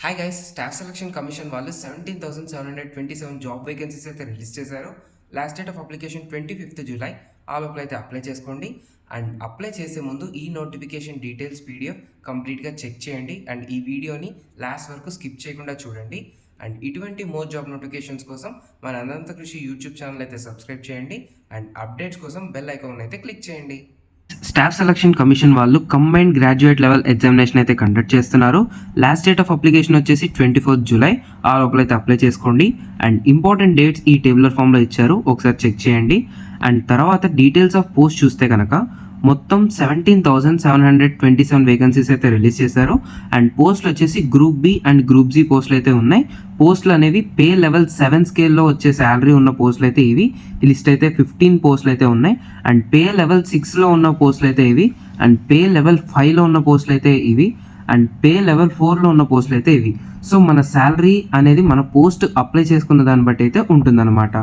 Hi guys, staff selection commission వాళ్ళు 17,727 job vacancies అయితే release చేశారు. Last date of application 25th July. ఆ లోపల అయితే అప్లై చేసుకోండి. అండ్ అప్లై చేసే ముందు ఈ నోటిఫికేషన్ డీటెయిల్స్ పీడిఎఫ్ కంప్లీట్గా చెక్ చేయండి. అండ్ ఈ వీడియోని లాస్ట్ వరకు స్కిప్ చేయకుండా చూడండి. అండ్ ఇటువంటి మోర్ జాబ్ నోటిఫికేషన్స్ కోసం మన అనంత కృషి యూట్యూబ్ ఛానల్ అయితే సబ్స్క్రైబ్ చేయండి. అండ్ అప్డేట్స్ కోసం బెల్ ఐకాన్ అయితే క్లిక్ చేయండి. స్టాఫ్ సెలక్షన్ కమిషన్ వాళ్ళు కంబైన్డ్ గ్రాడ్యుయేట్ లెవెల్ ఎగ్జామినేషన్ అయితే కండక్ట్ చేస్తున్నారు. లాస్ట్ డేట్ ఆఫ్ అప్లికేషన్ వచ్చేసి 24th జూలై. ఆ లోపల అయితే అప్లై చేసుకోండి. అండ్ ఇంపార్టెంట్ డేట్స్ ఈ టేబులర్ ఫామ్లో ఇచ్చారు, ఒకసారి చెక్ చేయండి. అండ్ తర్వాత డీటెయిల్స్ ఆఫ్ పోస్ట్ చూస్తే కనుక మొత్తం 17,727 వేకెన్సీస్ అయితే రిలీజ్ చేశారు. అండ్ పోస్టులు వచ్చేసి group B and group G పోస్టులు అయితే ఉన్నాయి. పోస్టులు అనేవి పే లెవెల్ 7 స్కేల్లో వచ్చే శాలరీ ఉన్న పోస్టులు అయితే ఇవి. ఈ లిస్ట్ అయితే 15 పోస్టులు అయితే ఉన్నాయి. అండ్ పే లెవెల్ 6లో ఉన్న పోస్టులు అయితే ఇవి. అండ్ పే లెవెల్ 5లో ఉన్న పోస్టులు అయితే ఇవి. అండ్ పే లెవెల్ 4లో ఉన్న పోస్టులు అయితే ఇవి. సో మన శాలరీ అనేది మన పోస్ట్ అప్లై చేసుకున్న దాన్ని బట్టి అయితే ఉంటుందన్నమాట.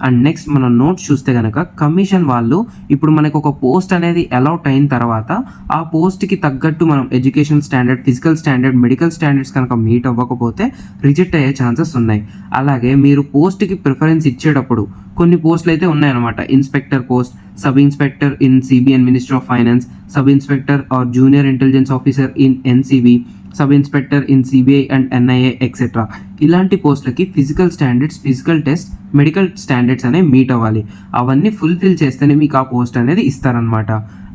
అండ్ నెక్స్ట్ మనం నోట్స్ చూస్తే కనుక కమిషన్ వాళ్ళు ఇప్పుడు మనకు ఒక పోస్ట్ అనేది అలాట్ అయిన తర్వాత ఆ పోస్ట్కి తగ్గట్టు మనం education standard, physical standard, medical standards కనుక మీట్ అవ్వకపోతే రిజెక్ట్ అయ్యే ఛాన్సెస్ ఉన్నాయి. అలాగే మీరు పోస్ట్కి ప్రిఫరెన్స్ ఇచ్చేటప్పుడు కొన్ని పోస్టులు అయితే ఉన్నాయన్నమాట. Inspector post, sub inspector in CBN ministry of finance, sub inspector or junior intelligence officer in NCB, sub inspector in CBI and NIA etcetera. ఇలాంటి పోస్టులకి physical standards, physical test, medical standards అనేవి meet అవ్వాలి. అవన్నీ fulfil చేస్తేనే మీకు ఆ post అనేది ఇస్తారనమాట.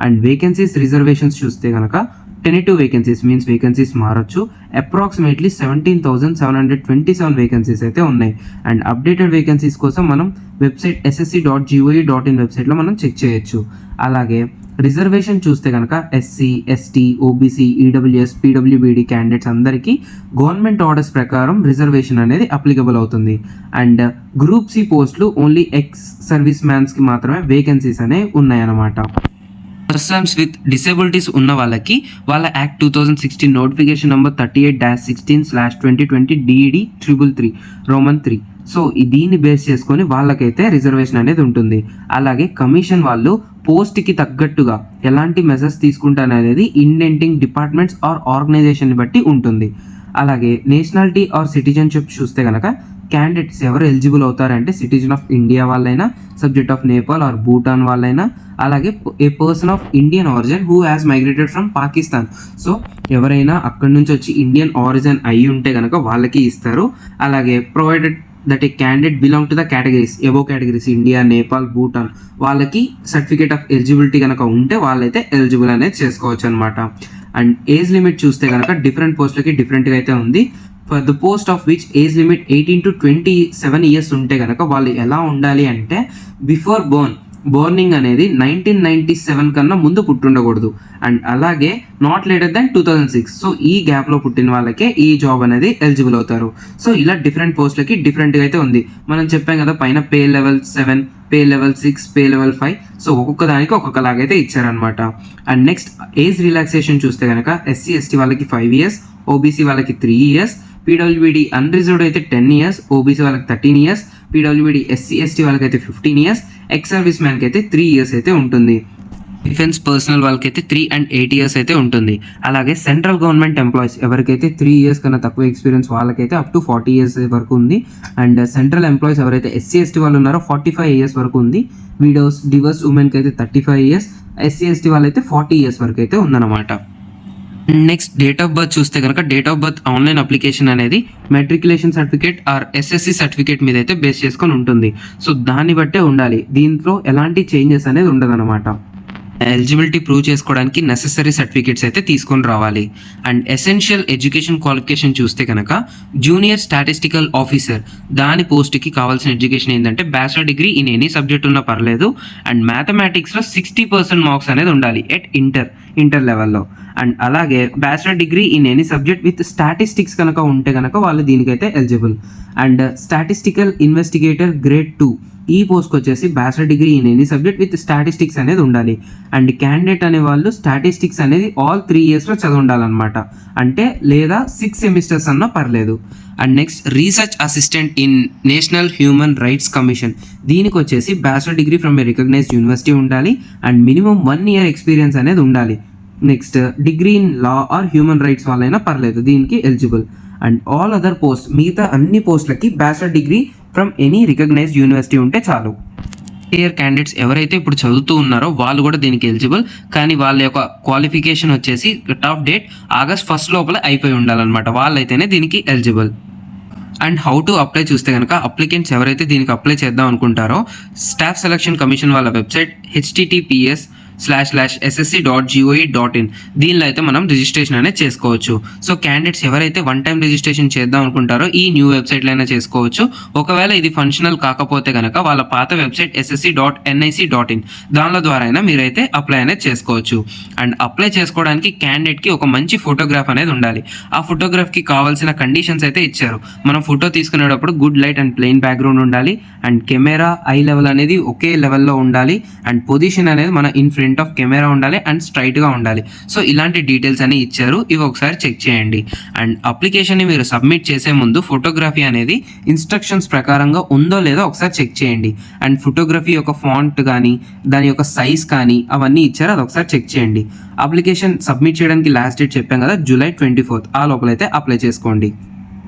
అండ్ వేకెన్సీస్ రిజర్వేషన్స్ చూస్తే కనుక 22 వేకెన్సీస్ మీన్స్ వేకెన్సీస్ మారచ్చు. అప్రాక్సిమేట్లీ 17,727 వేకెన్సీస్ అయితే ఉన్నాయి. అండ్ అప్డేటెడ్ వేకెన్సీస్ కోసం మనం వెబ్సైట్ ssc.gov.in వెబ్సైట్లో మనం చెక్ చేయొచ్చు. అలాగే రిజర్వేషన్ చూస్తే కనుక SC, ST, OBC, EWS, PWBD candidates అందరికీ గవర్నమెంట్ ఆర్డర్స్ ప్రకారం రిజర్వేషన్ అనేది అప్లికబుల్ అవుతుంది. అండ్ గ్రూప్ సి పోస్టులు ఓన్లీ ఎక్స్ సర్వీస్ మ్యాన్స్కి మాత్రమే వేకెన్సీస్ అనేవి ఉన్నాయన్నమాట. పర్సన్స్ విత్ డిసేబిలిటీస్ ఉన్న వాళ్ళకి వాళ్ళ act 2016 notification number 38-16/2020 DED 333 Roman 3. So దీన్ని బేస్ చేసుకొని వాళ్ళకైతే రిజర్వేషన్ అనేది ఉంటుంది. అలాగే కమిషన్ వాళ్ళు పోస్ట్కి తగ్గట్టుగా ఎలాంటి మెజర్స్ తీసుకుంటారనేది ఇండెంటింగ్ డిపార్ట్మెంట్స్ ఆర్ ఆర్గనైజేషన్ బట్టి ఉంటుంది. అలాగే నేషనాలిటీ ఆర్ సిటిజన్షిప్ చూస్తే కనుక క్యాండిడేట్స్ ఎవరు ఎలిజిబుల్ అవుతారంటే సిటిజన్ ఆఫ్ ఇండియా వాళ్ళైనా, subject of Nepal or Bhutan వాళ్ళైనా, అలాగే a person of Indian origin who has migrated from Pakistan. So ఎవరైనా అక్కడి నుంచి వచ్చి ఇండియన్ ఆరిజిన్ అయ్యి ఉంటే కనుక వాళ్ళకి ఇస్తారు. అలాగే provided that A candidate belong to the categories, above categories India, Nepal, Bhutan వాళ్ళకి సర్టిఫికేట్ ఆఫ్ ఎలిజిబిలిటీ కనుక ఉంటే వాళ్ళైతే ఎలిజిబుల్ అనేది చేసుకోవచ్చు అనమాట. అండ్ ఏజ్ లిమిట్ చూస్తే కనుక డిఫరెంట్ పోస్టులకి డిఫరెంట్గా అయితే ఉంది. For the post of which age limit 18 to 27 years ఉంటే కనుక వాళ్ళు ఎలా ఉండాలి అంటే బిఫోర్ బోర్నింగ్ అనేది 1997 కన్నా ముందు పుట్టుండకూడదు. అండ్ అలాగే నాట్ లేటర్ దాన్ 2006. సో ఈ గ్యాప్లో పుట్టిన వాళ్ళకే ఈ జాబ్ అనేది ఎలిజిబుల్ అవుతారు. సో ఇలా డిఫరెంట్ పోస్టులకి డిఫరెంట్గా అయితే ఉంది. మనం చెప్పాం కదా పైన pay level 7, pay level 6, pay level 5. So ఒక్కొక్క దానికి ఒక్కొక్కలాగైతే ఇచ్చారనమాట. అండ్ నెక్స్ట్ ఏజ్ రిలాక్సేషన్ చూస్తే కనుక ఎస్సీ ఎస్టీ వాళ్ళకి 5 years, ఓబీసీ వాళ్ళకి 3 years, పీడబ్ల్యూబీడీ అన్రిజర్వ్డ్ అయితే 10 years, ఓబీసీ వాళ్ళకి 13 years, పీడబ్ల్యూబీడీ ఎస్సీ ఎస్టీ వాళ్ళకి అయితే 15 years, ఎక్స్ సర్వీస్ మ్యాన్కి అయితే 3 years అయితే ఉంటుంది. డిఫెన్స్ పర్సనల్ వాళ్ళకైతే 3 and 8 years అయితే ఉంటుంది. అలాగే సెంట్రల్ గవర్నమెంట్ ఎంప్లాయీస్ ఎవరికైతే 3 years కన్నా తక్కువ ఎక్స్పీరియన్స్ వాళ్ళకైతే అప్ టు 40 years వరకు ఉంది. అండ్ సెంట్రల్ ఎంప్లాయీస్ ఎవరైతే ఎస్సీ ఎస్టీ వాళ్ళు ఉన్నారో 45 years వరకు ఉంది. విడోస్, డివర్స్ ఉమెన్కి అయితే 35 years, ఎస్సీ ఎస్టీ వాళ్ళైతే 40 years వరకు అయితే ఉందన్నమాట. నెక్స్ట్ డేట్ ఆఫ్ బర్త్ చూస్తే కనుక date of birth online application అనేది matriculation certificate or SSC certificate మీద అయితే బేస్ చేసుకొని ఉంటుంది. సో దాన్ని బట్టే ఉండాలి, దీంట్లో ఎలాంటి చేంజెస్ అనేది ఉండదన్నమాట. ఎలిజిబిలిటీ ప్రూవ్ చేసుకోవడానికి నెసెసరీ సర్టిఫికేట్స్ అయితే తీసుకొని రావాలి. అండ్ ఎసెన్షియల్ ఎడ్యుకేషన్ క్వాలిఫికేషన్ చూస్తే కనుక జూనియర్ స్టాటిస్టికల్ ఆఫీసర్ దాని పోస్ట్కి కావాల్సిన ఎడ్యుకేషన్ ఏంటంటే bachelor degree in any subject ఉన్నా పర్లేదు. అండ్ మ్యాథమెటిక్స్లో 60% మార్క్స్ అనేది ఉండాలి ఎట్ ఇంటర్ లెవెల్లో. అండ్ అలాగే bachelor degree in any subject with statistics కనుక ఉంటే కనుక వాళ్ళు దీనికైతే eligible. And statistical investigator grade 2 ఈ పోస్ట్కి వచ్చేసి bachelor degree in any subject with statistics అనేది ఉండాలి. అండ్ క్యాండిడేట్ అనే వాళ్ళు స్టాటిస్టిక్స్ అనేది ఆల్ 3 yearsలో చదివి ఉండాలన్నమాట. అంటే లేదా 6 semesters అన్నా పర్లేదు. And next research assistant in National Human Rights Commission దీనికి వచ్చేసి bachelor degree from a recognised university ఉండాలి. అండ్ మినిమం 1 year ఎక్స్పీరియన్స్ అనేది ఉండాలి. Next degree in law or human rights వాళ్ళైనా పర్లేదు, దీనికి eligible. And all other post మిగతా అన్ని పోస్టులకి bachelor degree from any recognised university ఉంటే చాలు. ఇయర్ క్యాండిడేట్స్ ఎవరైతే ఇప్పుడు చదువుతూ ఉన్నారో వాళ్ళు కూడా దీనికి ఎలిజిబుల్, కానీ వాళ్ళ యొక్క క్వాలిఫికేషన్ వచ్చేసి కట్ ఆఫ్ డేట్ August 1 లోపల అయిపోయి ఉండాలన్నమాట. వాళ్ళైతేనే దీనికి eligible. And how to apply చూస్తే కనుక అప్లికెంట్స్ ఎవరైతే దీనికి అప్లై చేద్దాం అనుకుంటారో స్టాఫ్ సెలక్షన్ కమిషన్ వాళ్ళ వెబ్సైట్ https://ssc.gov.in దీనిలో అయితే మనం రిజిస్ట్రేషన్ అనేది చేసుకోవచ్చు. సో క్యాండిడేట్స్ ఎవరైతే వన్ టైం రిజిస్ట్రేషన్ చేద్దాం అనుకుంటారో ఈ న్యూ వెబ్సైట్లో అయినా చేసుకోవచ్చు. ఒకవేళ ఇది ఫంక్షనల్ కాకపోతే కనుక వాళ్ళ పాత వెబ్సైట్ ssc.nic.in దానిలో ద్వారా అయినా మీరైతే అప్లై అనేది చేసుకోవచ్చు. అండ్ అప్లై చేసుకోవడానికి క్యాండిడేట్కి ఒక మంచి ఫోటోగ్రాఫ్ అనేది ఉండాలి. ఆ ఫోటోగ్రాఫ్కి కావాల్సిన కండిషన్స్ అయితే ఇచ్చారు. మనం ఫోటో తీసుకునేటప్పుడు good light and plain background ఉండాలి. అండ్ కెమెరా ఐ లెవెల్ అనేది ఒకే లెవెల్లో ఉండాలి. అండ్ పొజిషన్ అనేది మన ఇన్ ఫ్రంట్ ఆఫ్ కెమెరా ఉండాలి అండ్ స్ట్రైట్గా ఉండాలి. సో ఇలాంటి డీటెయిల్స్ అని ఇచ్చారు. ఇవి ఒకసారి చెక్ చేయండి. అండ్ అప్లికేషన్ని మీరు సబ్మిట్ చేసే ముందు ఫోటోగ్రఫీ అనేది ఇన్స్ట్రక్షన్స్ ప్రకారంగా ఉందో లేదో ఒకసారి చెక్ చేయండి. అండ్ ఫోటోగ్రఫీ యొక్క ఫాంట్ కానీ దాని యొక్క సైజ్ కానీ అవన్నీ ఇచ్చారు, అది ఒకసారి చెక్ చేయండి. అప్లికేషన్ సబ్మిట్ చేయడానికి లాస్ట్ డేట్ చెప్పాం కదా, July 24 ఆ లోపలైతే అప్లై చేసుకోండి.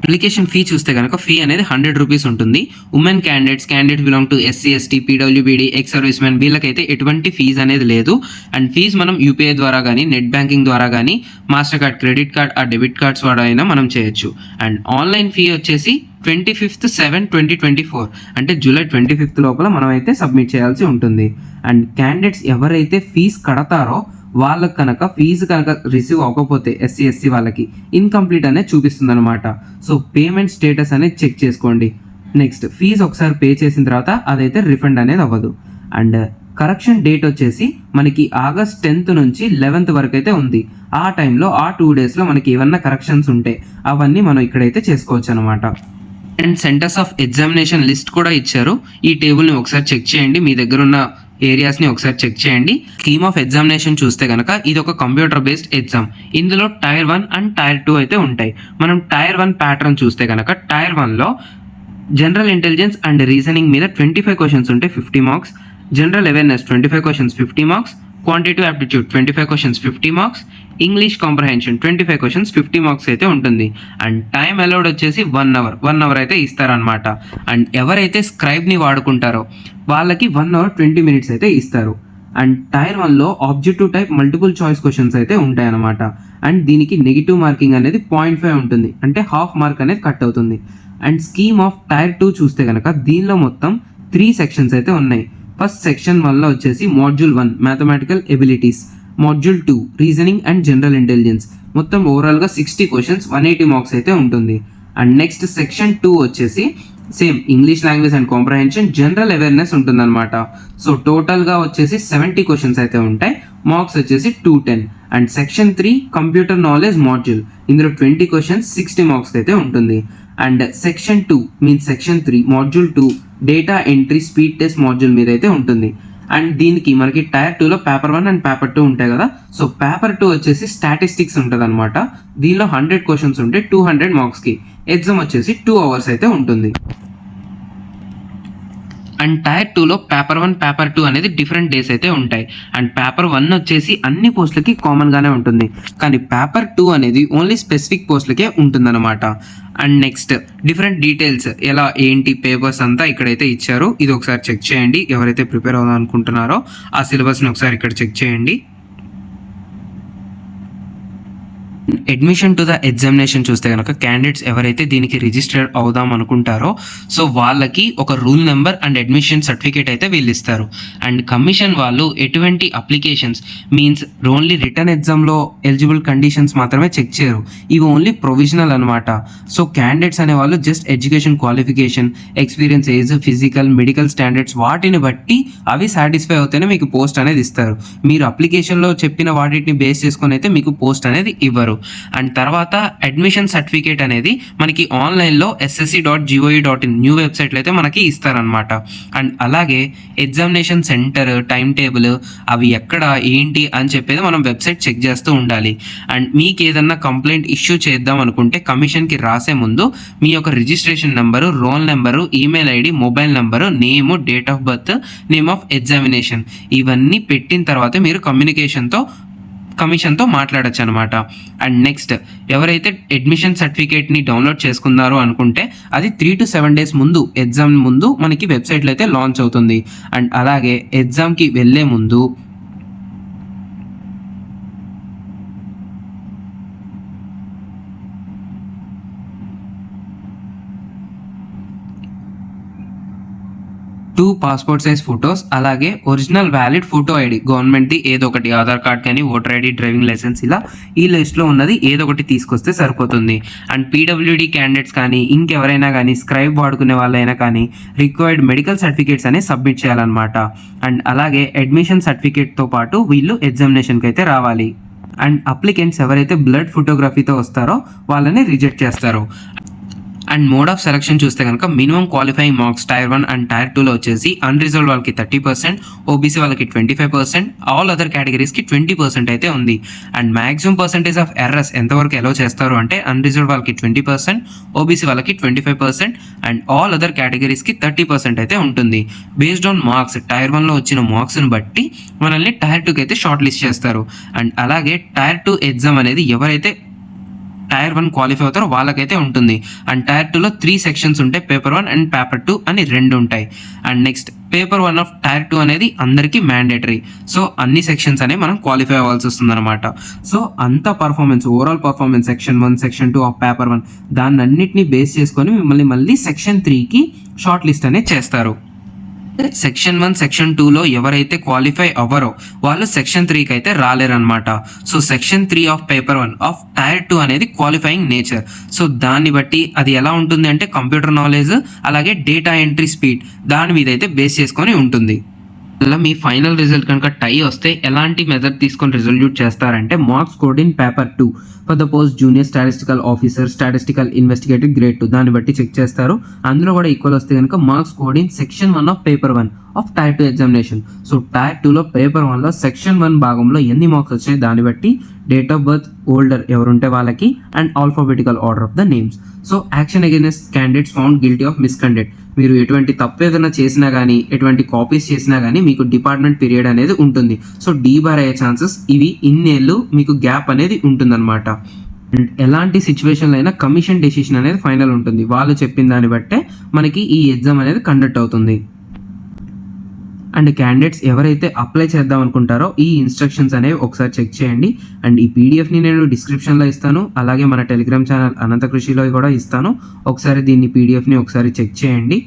అప్లికేషన్ ఫీ చూస్తే కనుక ఫీ అనేది 100 రూపీస్ ఉంటుంది. Women candidates belong to SC ST PWBD ex service men వీళ్ళకైతే ఎటువంటి ఫీజు అనేది లేదు. అండ్ ఫీజు మనం UPI ద్వారా కానీ నెట్ బ్యాంకింగ్ ద్వారా కానీ మాస్టర్ కార్డ్, క్రెడిట్ కార్డ్, ఆ డెబిట్ కార్డ్స్ ద్వారా అయినా మనం చేయొచ్చు. అండ్ ఆన్లైన్ ఫీ వచ్చేసి 25/7/2024 అంటే July 25 లోపల మనం అయితే సబ్మిట్ చేయాల్సి ఉంటుంది. అండ్ క్యాండిడేట్స్ ఎవరైతే ఫీజు కడతారో వాళ్ళకి కనుక ఫీజు కనుక రిసీవ్ అవ్వకపోతే SC SC వాళ్ళకి ఇన్కంప్లీట్ అనేది చూపిస్తుంది అనమాట. సో పేమెంట్ స్టేటస్ అనేది చెక్ చేసుకోండి. నెక్స్ట్ ఫీజు ఒకసారి పే చేసిన తర్వాత అదైతే రిఫండ్ అనేది అవ్వదు. అండ్ కరెక్షన్ డేట్ వచ్చేసి మనకి August 10th నుంచి 11th వరకు అయితే ఉంది. ఆ టైంలో ఆ 2 daysలో మనకి ఏమన్నా కరెక్షన్స్ ఉంటే అవన్నీ మనం ఇక్కడైతే చేసుకోవచ్చు అనమాట. And centres of examination list కూడా ఇచ్చారు. ఈ టేబుల్ని ఒకసారి చెక్ చేయండి. మీ దగ్గర ఉన్న ఏరియాస్ని ఒకసారి చెక్ చేయండి. స్కీమ్ ఆఫ్ ఎగ్జామినేషన్ చూస్తే కనుక ఇది ఒక కంప్యూటర్ బేస్డ్ ఎగ్జామ్. ఇందులో Tier 1 అండ్ Tier 2 అయితే ఉంటాయి. మనం Tier 1 ప్యాటర్న్ చూస్తే కనుక Tier 1లో జనరల్ ఇంటెలిజెన్స్ అండ్ రీజనింగ్ మీద 25 క్వశ్చన్స్ ఉంటే 50 marks, general awareness 25 questions 50 marks, quantitative aptitude 25 questions 50 marks, English comprehension 25 questions 50 marks అయితే ఉంటుంది. అండ్ టైం అలౌడ్ వచ్చేసి 1 అవర్ అయితే ఇస్తారనమాట. అండ్ ఎవరైతే స్క్రైబ్ని వాడుకుంటారో వాళ్ళకి 1 hour 20 minutes అయితే ఇస్తారు. అండ్ Tier 1లో objective type multiple choice questions అయితే ఉంటాయి అనమాట. అండ్ దీనికి నెగిటివ్ మార్కింగ్ అనేది 0.5 ఉంటుంది, అంటే హాఫ్ మార్క్ అనేది కట్ అవుతుంది. అండ్ స్కీమ్ ఆఫ్ Tier 2 చూస్తే కనుక దీనిలో మొత్తం 3 sections అయితే ఉన్నాయి. ఫస్ట్ సెక్షన్ 1లో వచ్చేసి Module 1 mathematical abilities, Module 2 reasoning and general intelligence, మొత్తం ఓవరాల్గా 60 questions 180 మార్క్స్ అయితే ఉంటుంది. అండ్ నెక్స్ట్ సెక్షన్ 2 వచ్చేసి same English language and comprehension, general awareness ఉంటుందన్నమాట. సో టోటల్గా వచ్చేసి 70 questions అయితే ఉంటాయి, మార్క్స్ వచ్చేసి 210. And section 3 computer knowledge module, ఇందులో 20 questions 60 మార్క్స్ అయితే ఉంటుంది. And section 2 means section 3 Module 2 data entry speed test module మీద అయితే ఉంటుంది. అండ్ దీనికి మనకి Tier 2లో పేపర్ 1 అండ్ పేపర్ 2 ఉంటాయి కదా. సో పేపర్ 2 వచ్చేసి స్టాటిస్టిక్స్ ఉంటుంది అనమాట. దీనిలో 100 questions ఉంటే 200 మార్క్స్కి, ఎగ్జామ్ వచ్చేసి 2 hours అయితే ఉంటుంది. అండ్ Tier 2లో పేపర్ 1 పేపర్ 2 అనేది డిఫరెంట్ డేస్ అయితే ఉంటాయి. అండ్ పేపర్ 1 వచ్చేసి అన్ని పోస్టులకి కామన్గానే ఉంటుంది, కానీ పేపర్ 2 అనేది ఓన్లీ స్పెసిఫిక్ పోస్టులకే ఉంటుందన్నమాట. అండ్ నెక్స్ట్ డిఫరెంట్ డీటెయిల్స్ ఎలా ఏంటి పేపర్స్ అంతా ఇక్కడైతే ఇచ్చారు. ఇది ఒకసారి చెక్ చేయండి. ఎవరైతే ప్రిపేర్ అవుదాం అనుకుంటున్నారో ఆ సిలబస్ని ఒకసారి ఇక్కడ చెక్ చేయండి. అడ్మిషన్ టు ద ఎగ్జామినేషన్ చూస్తే కనుక క్యాండిడేట్స్ ఎవరైతే దీనికి రిజిస్టర్ అవుదాం అనుకుంటారో సో వాళ్ళకి ఒక rule number and admission certificate అయితే వీళ్ళు ఇస్తారు. అండ్ కమిషన్ వాళ్ళు ఎటువంటి అప్లికేషన్స్ మీన్స్ ఓన్లీ రిటర్న్ ఎగ్జామ్లో ఎలిజిబుల్ కండిషన్స్ మాత్రమే చెక్ చేయరు. ఇవి ఓన్లీ ప్రొవిజనల్ అనమాట. సో క్యాండిడేట్స్ అనేవాళ్ళు just education qualification, experience, age, physical, medical standards వాటిని బట్టి అవి సాటిస్ఫై అవుతేనే మీకు పోస్ట్ అనేది ఇస్తారు. మీరు అప్లికేషన్లో చెప్పిన వాటిని బేస్ చేసుకొని అయితే మీకు పోస్ట్ అనేది ఇవ్వరు. అండ్ తర్వాత అడ్మిషన్ సర్టిఫికేట్ అనేది మనకి ఆన్లైన్లో ssc.gov.in న్యూ వెబ్సైట్లో అయితే మనకి ఇస్తారనమాట. అండ్ అలాగే ఎగ్జామినేషన్ సెంటర్, టైం టేబుల్ అవి ఎక్కడ ఏంటి అని చెప్పేది మనం వెబ్సైట్ చెక్ చేస్తూ ఉండాలి. అండ్ మీకు ఏదన్నా కంప్లైంట్ ఇష్యూ చేద్దాం అనుకుంటే కమిషన్కి రాసే ముందు మీ యొక్క registration number, roll number, email ID, mobile number, name, date of birth, name of examination ఇవన్నీ పెట్టిన తర్వాత మీరు కమ్యూనికేషన్తో కమిషన్తో మాట్లాడచ్చు అనమాట. అండ్ నెక్స్ట్ ఎవరైతే అడ్మిషన్ సర్టిఫికేట్ని డౌన్లోడ్ చేసుకున్నారో అనుకుంటే అది 3 to 7 days ముందు ఎగ్జామ్ ముందు మనకి వెబ్సైట్లో అయితే లాంచ్ అవుతుంది. అండ్ అలాగే ఎగ్జామ్కి వెళ్ళే ముందు టూ పాస్పోర్ట్ సైజ్ ఫొటోస్, అలాగే ఒరిజినల్ వ్యాలిడ్ ఫోటో ఐడి గవర్నమెంట్ది ఏదో ఒకటి, ఆధార్ కార్డ్ కానీ ఓటర్ ఐడి, డ్రైవింగ్ లైసెన్స్, ఇలా ఈ లిస్ట్లో ఉన్నది ఏదో ఒకటి తీసుకొస్తే సరిపోతుంది. అండ్ పీడబ్ల్యూడీ క్యాండిడేట్స్ కానీ ఇంకెవరైనా కానీ స్క్రైబ్ వాడుకునే వాళ్ళైనా కానీ రిక్వైర్డ్ మెడికల్ సర్టిఫికేట్స్ అనేవి సబ్మిట్ చేయాలన్నమాట. అండ్ అలాగే అడ్మిషన్ సర్టిఫికేట్తో పాటు వీళ్ళు ఎగ్జామినేషన్కి అయితే రావాలి. అండ్ అప్లికెంట్స్ ఎవరైతే బ్లడ్ ఫోటోగ్రఫీతో వస్తారో వాళ్ళని రిజెక్ట్ చేస్తారు. అండ్ మోడ్ ఆఫ్ సెలక్షన్ చూస్తే కనుక minimum qualifying marks tier 1 and tier 2లో వచ్చేసి అన్రిజర్వ్డ్ వాళ్ళకి 30%, ఓబీసీ వాళ్ళకి 25%, ఆల్ అదర్ కేటగిరీస్కి 20% అయితే ఉంది. And maximum percentage of errors ఎంతవరకు అలౌ చేస్తారు అంటే అన్రిజర్వ్డ్ వాళ్ళకి 20%, ఓబీసీ వాళ్ళకి 25%, అండ్ ఆల్ అదర్ కేటగిరీస్కి 30% అయితే ఉంటుంది. బేస్డ్ ఆన్ మార్క్స్ టైర్ 1లో వచ్చిన మార్క్స్ని బట్టి మనల్ని టైర్ 2కి అయితే షార్ట్ లిస్ట్ చేస్తారు. అండ్ అలాగే టైర్ 2 ఎగ్జామ్ అనేది ఎవరైతే టైర్ 1 క్వాలిఫై అవుతారో వాళ్ళకైతే ఉంటుంది. అండ్ టైర్ 2లో 3 సెక్షన్స్ ఉంటాయి, పేపర్ 1 అండ్ పేపర్ 2 అని 2 ఉంటాయి. And next paper 1 of tier 2 అనేది అందరికీ మ్యాండేటరీ. సో అన్ని సెక్షన్స్ అనేవి మనం క్వాలిఫై అవ్వాల్సి వస్తుంది అనమాట. సో అంత performance, overall performance section 1, section 2 of paper 1 దాన్ని అన్నింటినీ బేస్ చేసుకొని మిమ్మల్ని మళ్ళీ సెక్షన్ 3కి షార్ట్ లిస్ట్ అనేది చేస్తారు. సెక్షన్ 1, సెక్షన్ 2లో ఎవరైతే క్వాలిఫై అవ్వరో వాళ్ళు సెక్షన్ 3కి అయితే రాలేరనమాట. So section 3 of paper 1 of tier 2 అనేది క్వాలిఫైయింగ్ నేచర్. సో దాన్ని బట్టి అది ఎలా ఉంటుంది అంటే కంప్యూటర్ నాలెడ్జ్ అలాగే డేటా ఎంట్రీ స్పీడ్ దాని మీద అయితే బేస్ చేసుకొని ఉంటుంది. అలా మీ ఫైనల్ రిజల్ట్ కనుక టై వస్తే ఎలాంటి మెథడ్ తీసుకొని రిజల్యూట్ చేస్తారంటే marks scored in paper 2 for the post junior statistical officer, statistical investigative grade 2 దాన్ని బట్టి చెక్ చేస్తారు. అందులో కూడా ఈక్వల్ వస్తే కనుక marks scored in section 1 of paper 1 of tier 2 examination. So tier 2లో పేపర్ 1లో సెక్షన్ 1 భాగంలో ఎన్ని మార్క్స్ వచ్చాయి దాన్ని బట్టి డేట్ ఆఫ్ బర్త్ ఓల్డర్ ఎవరుంటే వాళ్ళకి and alphabetical order of the names. So action against candidates found guilty of misconduct. మీరు ఎటువంటి తప్పు ఏదైనా చేసినా కానీ ఎటువంటి కాపీస్ చేసినా కానీ మీకు డిపార్ట్మెంట్ పీరియడ్ అనేది ఉంటుంది. సో డీబార్ అయ్యే ఛాన్సెస్ ఇవి ఇన్నేళ్ళు మీకు గ్యాప్ అనేది ఉంటుందన్నమాట. అండ్ ఎలాంటి సిచ్యువేషన్లో అయినా కమిషన్ డెసిషన్ అనేది ఫైనల్ ఉంటుంది. వాళ్ళు చెప్పిన దాన్ని బట్టే మనకి ఈ ఎగ్జామ్ అనేది కండక్ట్ అవుతుంది. అండ్ క్యాండిడేట్స్ ఎవరైతే అప్లై చేద్దాం అనుకుంటారో ఈ ఇన్స్ట్రక్షన్స్ అనేవి ఒకసారి చెక్ చేయండి. అండ్ ఈ పీడిఎఫ్ని నేను డిస్క్రిప్షన్లో ఇస్తాను, అలాగే మన టెలిగ్రామ్ ఛానల్ అనంత కృషిలో కూడా ఇస్తాను. ఒకసారి దీన్ని పీడిఎఫ్ని ఒకసారి చెక్ చేయండి.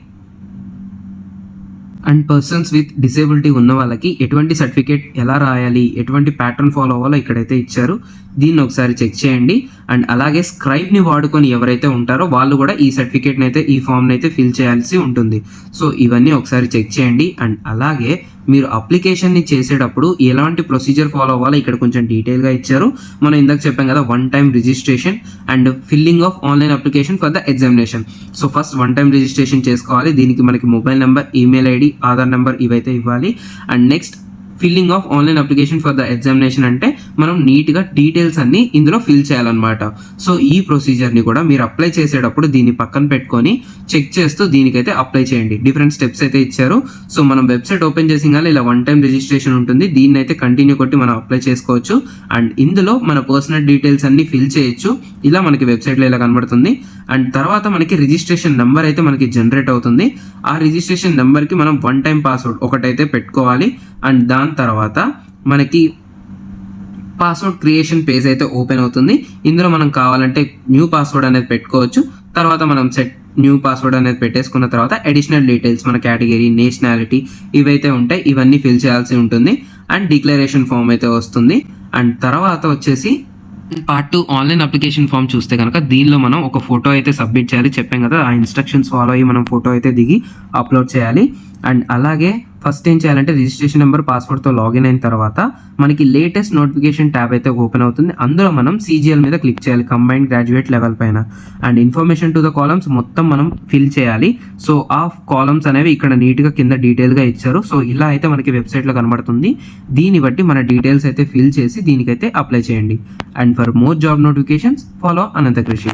అండ్ పర్సన్స్ విత్ డిసేబిలిటీ ఉన్న వాళ్ళకి ఎటువంటి సర్టిఫికేట్ ఎలా రాయాలి, ఎటువంటి ప్యాటర్న్ ఫాలో అవ్వాలో ఇక్కడైతే ఇచ్చారు, దీన్ని ఒకసారి చెక్ చేయండి. అండ్ అలాగే స్క్రైబ్ని వాడుకొని ఎవరైతే ఉంటారో వాళ్ళు కూడా ఈ సర్టిఫికేట్ని అయితే ఈ ఫామ్ని అయితే ఫిల్ చేయాల్సి ఉంటుంది. సో ఇవన్నీ ఒకసారి చెక్ చేయండి. అండ్ అలాగే మీరు అప్లికేషన్ని చేసేటప్పుడు ఎలాంటి ప్రొసీజర్ ఫాలో అవ్వాలో ఇక్కడ కొంచెం డీటెయిల్గా ఇచ్చారు. మనం ఇందాక చెప్పాం కదా, 1 time registration and filling of online application for the examination. So first 1 time registration చేసుకోవాలి. దీనికి మనకి mobile number, email ID, Aadhaar number ఇవైతే ఇవ్వాలి. And next filling of online application for the examination అంటే మనం నీట్గా డీటెయిల్స్ అన్ని ఇందులో ఫిల్ చేయాలన్నమాట. సో ఈ ప్రొసీజర్ని కూడా మీరు అప్లై చేసేటప్పుడు దీన్ని పక్కన పెట్టుకొని చెక్ చేస్తూ దీనికైతే అప్లై చేయండి. డిఫరెంట్ స్టెప్స్ అయితే ఇచ్చారు. సో మనం వెబ్సైట్ ఓపెన్ చేసి కానీ ఇలా 1 time రిజిస్ట్రేషన్ ఉంటుంది, దీన్ని అయితే కంటిన్యూ కొట్టి మనం అప్లై చేసుకోవచ్చు. అండ్ ఇందులో మన పర్సనల్ డీటెయిల్స్ అన్ని ఫిల్ చేయొచ్చు. ఇలా మనకి వెబ్సైట్లో ఇలా కనబడుతుంది. అండ్ తర్వాత మనకి రిజిస్ట్రేషన్ నెంబర్ అయితే మనకి జనరేట్ అవుతుంది. ఆ రిజిస్ట్రేషన్ నెంబర్కి మనం 1 time పాస్వర్డ్ ఒకటైతే పెట్టుకోవాలి. అండ్ దాని తర్వాత మనకి పాస్వర్డ్ క్రియేషన్ పేజ్ అయితే ఓపెన్ అవుతుంది. ఇందులో మనం కావాలంటే న్యూ పాస్వర్డ్ అనేది పెట్టుకోవచ్చు. తర్వాత మనం సెట్ న్యూ పాస్వర్డ్ అనేది పెట్టేసుకున్న తర్వాత అడిషనల్ డీటెయిల్స్ మన కేటగిరీ, నేషనాలిటీ ఇవైతే ఉంటాయి, ఇవన్నీ ఫిల్ చేయాల్సి ఉంటుంది. అండ్ డిక్లరేషన్ ఫామ్ అయితే వస్తుంది. అండ్ తర్వాత వచ్చేసి పార్ట్ 2 ఆన్లైన్ అప్లికేషన్ ఫామ్ చూస్తే కనుక దీనిలో మనం ఒక ఫోటో అయితే సబ్మిట్ చేయాలి. చెప్పాం కదా, ఆ ఇన్స్ట్రక్షన్స్ ఫాలో అయ్యి మనం ఫోటో అయితే దిగి అప్లోడ్ చేయాలి. అండ్ అలాగే ఫస్ట్ ఏం చేయాలంటే రిజిస్ట్రేషన్ నెంబర్, పాస్వర్డ్తో లాగిన్ అయిన తర్వాత మనకి లేటెస్ట్ నోటిఫికేషన్ ట్యాబ్ అయితే ఓపెన్ అవుతుంది. అందులో మనం CGL మీద క్లిక్ చేయాలి, కంబైన్డ్ గ్రాడ్యుయేట్ లెవెల్ పైన. And information to the columns మొత్తం మనం ఫిల్ చేయాలి. సో ఆ కాలమ్స్ అనేవి ఇక్కడ నీట్గా కింద డీటెయిల్గా ఇచ్చారు. సో ఇలా అయితే మనకి వెబ్సైట్లో కనబడుతుంది. దీన్ని బట్టి మన డీటెయిల్స్ అయితే ఫిల్ చేసి దీనికైతే అప్లై చేయండి. And for more job notifications follow Anantha కృషి.